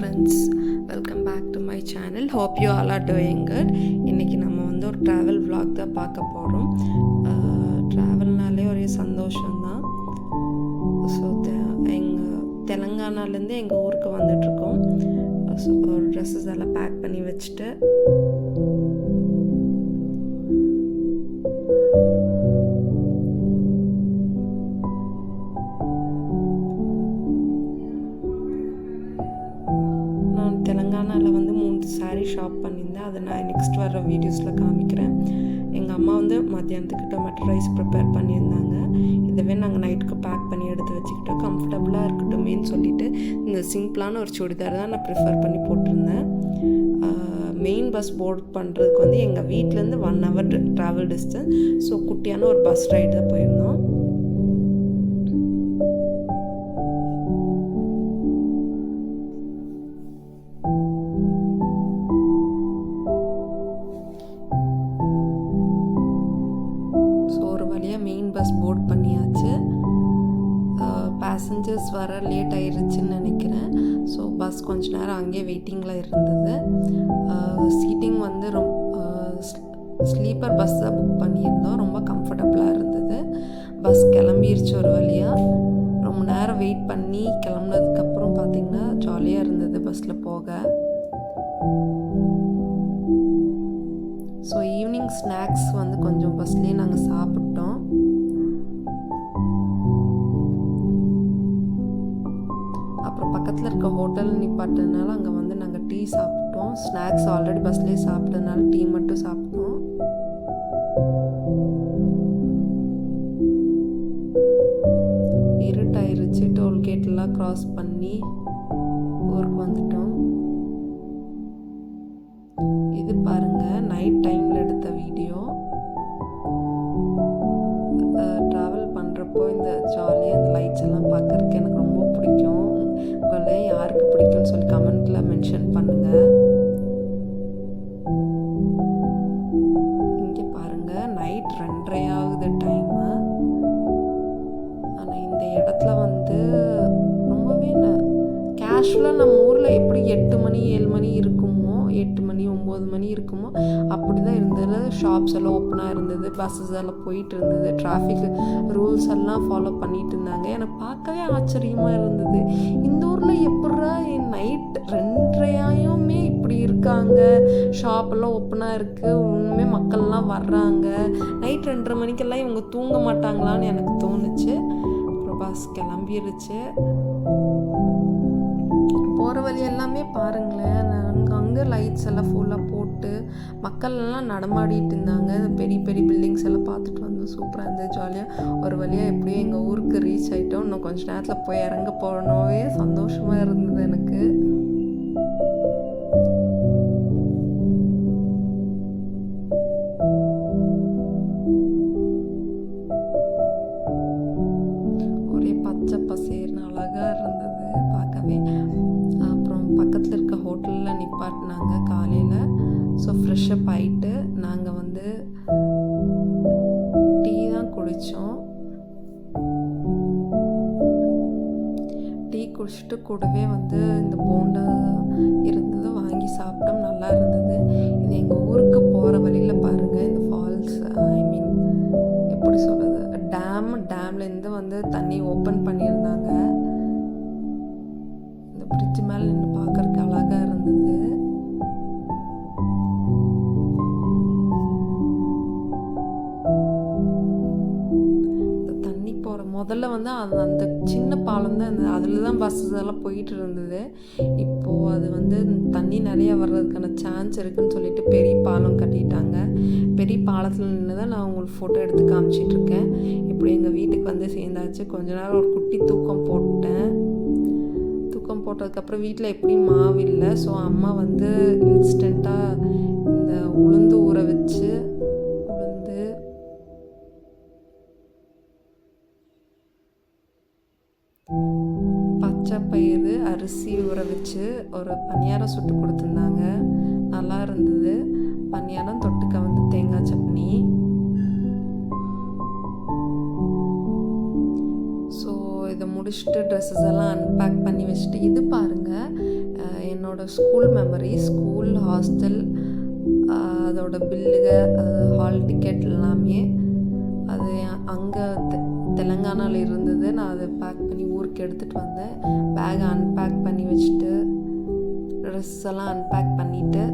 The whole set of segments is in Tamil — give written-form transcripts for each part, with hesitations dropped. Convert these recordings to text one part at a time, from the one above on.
friends, welcome back to my channel. Hope you all are doing good. இன்னைக்கு நம்ம வந்து ஒரு travel vlog தான் பார்க்க போகிறோம். ட்ராவல்னாலே ஒரே சந்தோஷம்தான். ஸோ எங்கள் தெலுங்கானாலேருந்து எங்கள் ஊருக்கு வந்துட்ருக்கோம். ஸோ ஒரு ட்ரெஸ்ஸஸ் எல்லாம் பேக் பண்ணி வச்சுட்டு தெலுங்கானாவில் வந்து 3 சாரீ ஷாப் பண்ணியிருந்தேன். அதை நான் நெக்ஸ்ட் வர வீடியோஸில் காமிக்கிறேன். எங்கள் அம்மா வந்து மத்தியானத்துக்கு டொமேட்டோ ரைஸ் ப்ரிப்பேர் பண்ணியிருந்தாங்க. இதுவே நாங்கள் நைட்டுக்கு பேக் பண்ணி எடுத்து வச்சுக்கிட்டோம். கம்ஃபர்டபுளாக இருக்கட்டுமேன்னு சொல்லிவிட்டு இந்த சிம்பிளான ஒரு சுடிதார் தான் நான் ப்ரிஃபர் பண்ணி போட்டிருந்தேன். மெயின் பஸ் போர்ட் பண்ணுறதுக்கு வந்து எங்கள் வீட்டிலேருந்து 1 hour ட்ராவல் டிஸ்டன்ஸ். ஸோ குட்டியான ஒரு பஸ் ரைடு தான் போயிருந்தோம். மெயின் பஸ் போர்ட் பண்ணியாச்சு. பேசஞ்சர்ஸ் வர லேட் ஆயிடுச்சுன்னு நினைக்கிறேன். ஸோ பஸ் கொஞ்ச நேரம் அங்கேயே வெயிட்டிங்கில் இருந்தது. சீட்டிங் வந்து ஸ்லீப்பர் பஸ் தான் புக் பண்ணியிருந்தோம். ரொம்ப கம்ஃபர்டபுளாக இருந்தது. பஸ் கிளம்பிருச்சு ஒரு வழியாக. ரொம்ப நேரம் வெயிட் பண்ணி கிளம்புனதுக்கப்புறம் பார்த்திங்கன்னா ஜாலியாக இருந்தது பஸ்ஸில் போக. ஸோ ஈவினிங் ஸ்நாக்ஸ் வந்து கொஞ்சம் பஸ்லேயே நாங்கள் சாப்பிட்டோம். அப்புறம் பக்கத்தில் இருக்க ஹோட்டல் நிப்பாட்டினால அங்கே வந்து நாங்கள் டீ சாப்பிட்டோம். ஸ்நாக்ஸ் ஆல்ரெடி பஸ்லேயே சாப்பிட்டதுனால டீ மட்டும் சாப்பிட்டோம். இருட்டாயிருச்சு. டோல்கேட்லாம் க்ராஸ் பண்ணி ஊருக்கு வந்துட்டோம். இது பாருங்க, நைட் டைமில் எடுத்த வீடியோ. ட்ராவல் பண்ணுறப்போ இந்த ஜாலியாக இந்த லைட்ஸ் எல்லாம் பார்க்குறதுக்கு எனக்கு ரொம்ப பிடிக்கும். உங்களே யாருக்கு பிடிக்கும்னு சொல்லி கமெண்ட்டில் மென்ஷன் பண்ணுங்கள். இங்கே பாருங்கள், நைட் 2:30 ஆகுது டைமு. ஆனால் இந்த இடத்துல வந்து ரொம்பவே கேஷுவலாக நம்ம ஊரில் எப்படி 8 மணி 7 மணி இருக்குமோ, 8 மணி 9 மணி இருக்குமோ அப்படி தான் இருந்தது. ஷாப்ஸ் எல்லாம் ஓப்பனாக இருந்தது. பஸ்ஸஸ் எல்லாம் போயிட்டு இருந்தது. டிராஃபிக் ரூல்ஸ் எல்லாம் ஃபாலோ பண்ணிட்டு இருந்தாங்க. எனக்கு பார்க்கவே ஆச்சரியமாக இருந்தது. இந்த ஊரில் எப்படா நைட் 2:30 இப்படி இருக்காங்க, ஷாப்பெல்லாம் ஓப்பனாக இருக்குது, ஒன்றுமே மக்கள்லாம் வர்றாங்க. நைட் 2:30 மணிக்கெல்லாம் இவங்க தூங்க மாட்டாங்களான்னு எனக்கு தோணுச்சு. அப்புறம் பஸ் கிளம்பிருச்சு. போகிற வழி எல்லாமே பாருங்களேன், அங்கே லைட்ஸ் எல்லாம் ஃபுல்லாக போட்டு மக்கள் எல்லாம் நடமாடிட்டு இருந்தாங்க. பெரிய பெரிய பில்டிங்ஸ் எல்லாம் பார்த்துட்டு வந்தோம். சூப்பராக இருந்தது, ஜாலியாக. ஒரு வழியாக எப்படியோ எங்கள் ஊருக்கு ரீச் ஆகிட்டோம். இன்னும் கொஞ்சம் நேரத்தில் போய் இறங்க போனோவே சந்தோஷமாக இருந்தது எனக்கு. ஒரே பச்சை பசேர்னு அழகாக இருந்தது பார்க்கவே. அப்புறம் பக்கத்தில் இருக்க ஹோட்டலில் நிப்பாட்டினாங்க காலையில். ஸோ ஃப்ரெஷ்ஷப் ஆகிட்டு நாங்கள் வந்து டீ தான் குடித்தோம். டீ குடிச்சிட்டு கூடவே வந்து இந்த போண்டா இருந்தது, வாங்கி சாப்பிட்டோம். நல்லா இருந்தது. இது எங்கள் ஊருக்கு போகிற வழியில் பாருங்கள், இந்த ஃபால்ஸ், எப்படி சொல்கிறது, டேம்லேருந்து வந்து தண்ணி ஓப்பன் பண்ணியிருந்தாங்க. இந்த பிரிட்ஜ் மேலே நின்று பார்க்கறதுக்கு அழகாக இருந்தது. இந்த தண்ணி போகிற முதல்ல வந்து அந்த சின்ன பாலம் தான் இருந்தது. அதில் தான் பஸ்ஸஸ் எல்லாம் போயிட்டு இருந்தது. இப்போது அது வந்து தண்ணி நிறையா வர்றதுக்கான சான்ஸ் இருக்குதுன்னு சொல்லிட்டு பெரிய பாலம் கட்டிட்டாங்க. பெரிய பாலத்தில் நின்று தான் நான் உங்களுக்கு ஃபோட்டோ எடுத்து காமிச்சிட்ருக்கேன். இப்படி எங்கள் வீட்டுக்கு வந்து சேர்ந்தாச்சு. கொஞ்ச நேரம் ஒரு குட்டி தூக்கம் போட்டேன். தூக்கம் போட்டதுக்கப்புறம் வீட்டில் எப்படி மாவு இல்லை. ஸோ அம்மா வந்து இன்ஸ்டண்ட்டாக இந்த உளுந்து ஊற வச்சு, உளுந்து பச்சை பயிறு அரிசி ஊற வச்சு ஒரு பணியாரம் சுட்டு கொடுத்துருந்தாங்க. நல்லா இருந்தது. பணியாரம் தொட்டுக்க வந்து தேங்காய் சட்னி. ஸோ இதை முடிச்சுட்டு ட்ரெஸ்ஸஸ் எல்லாம் அன்பேக் பண்ணி வச்சுட்டு, இது பாருங்கள், என்னோடய ஸ்கூல் மெமரி, ஸ்கூல், ஹாஸ்டல், அதோட பில்லுக, ஹால் டிக்கெட் எல்லாமே அது அங்கே தெலுங்கானாவில் இருந்தது. நான் அதை பேக் பண்ணி ஊருக்கு எடுத்துகிட்டு வந்தேன். பேக்கை அன்பேக் பண்ணி வச்சுட்டு, ட்ரெஸ் எல்லாம் அன்பேக் பண்ணிவிட்டு,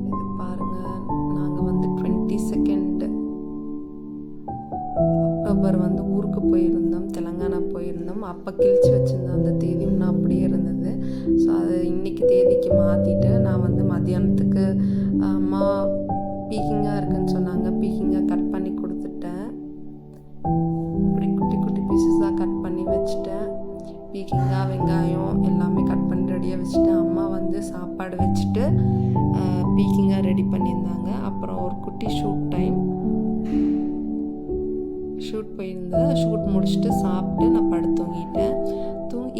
இது பாருங்கள், நாங்கள் வந்து 22 அக்டோபர் வந்து ஊருக்கு போயிருந்தோம், தெலுங்கானா போயிருந்தோம். அப்போ கிழிச்சு வச்சுருந்தேன் அந்த தேதி இன்னும் அப்படியே இருந்தது. ஸோ அது இன்றைக்கி தேதிக்கு மாற்றிட்டு நான் வந்து மத்தியானத்துக்கு அம்மா பீக்கிங்காக இருக்குன்னு சொன்னாங்க. பீக்கிங்காக கட் பண்ணி கொடுத்துட்டேன். இப்படி குட்டி குட்டி பீசஸாக கட் பண்ணி வச்சுட்டேன். பீக்கிங்காக வெங்காயம் எல்லாமே கட் பண்ணி ரெடியாக வச்சுட்டேன். அம்மா வந்து சாப்பாடு வச்சுட்டு பீக்கிங்காக ரெடி பண்ணியிருந்தாங்க. அப்புறம் ஒரு குட்டி ஷூட் போயிருந்தேன். ஷூட் முடிச்சுட்டு சாப்பிட்டு நான் படுத்து தூங்கிட்டேன்.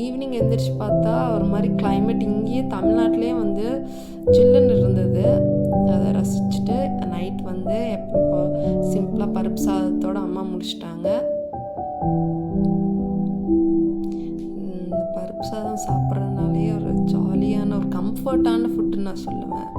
ஈவினிங் எந்திரிச்சு பார்த்தா ஒரு மாதிரி கிளைமேட் இங்கேயே தமிழ்நாட்டிலே வந்து சில்லுன்னு இருந்தது. அதை ரசிச்சுட்டு நைட் வந்து எப்போ சிம்பிளாக பருப்பு சாதத்தோடு அம்மா முடிச்சிட்டாங்க. இந்த பருப்பு சாதம் சாப்பிட்றதுனாலே ஒரு ஜாலியான ஒரு கம்ஃபர்ட்டான ஃபுட்டுன்னு நான் சொல்லுவேன்.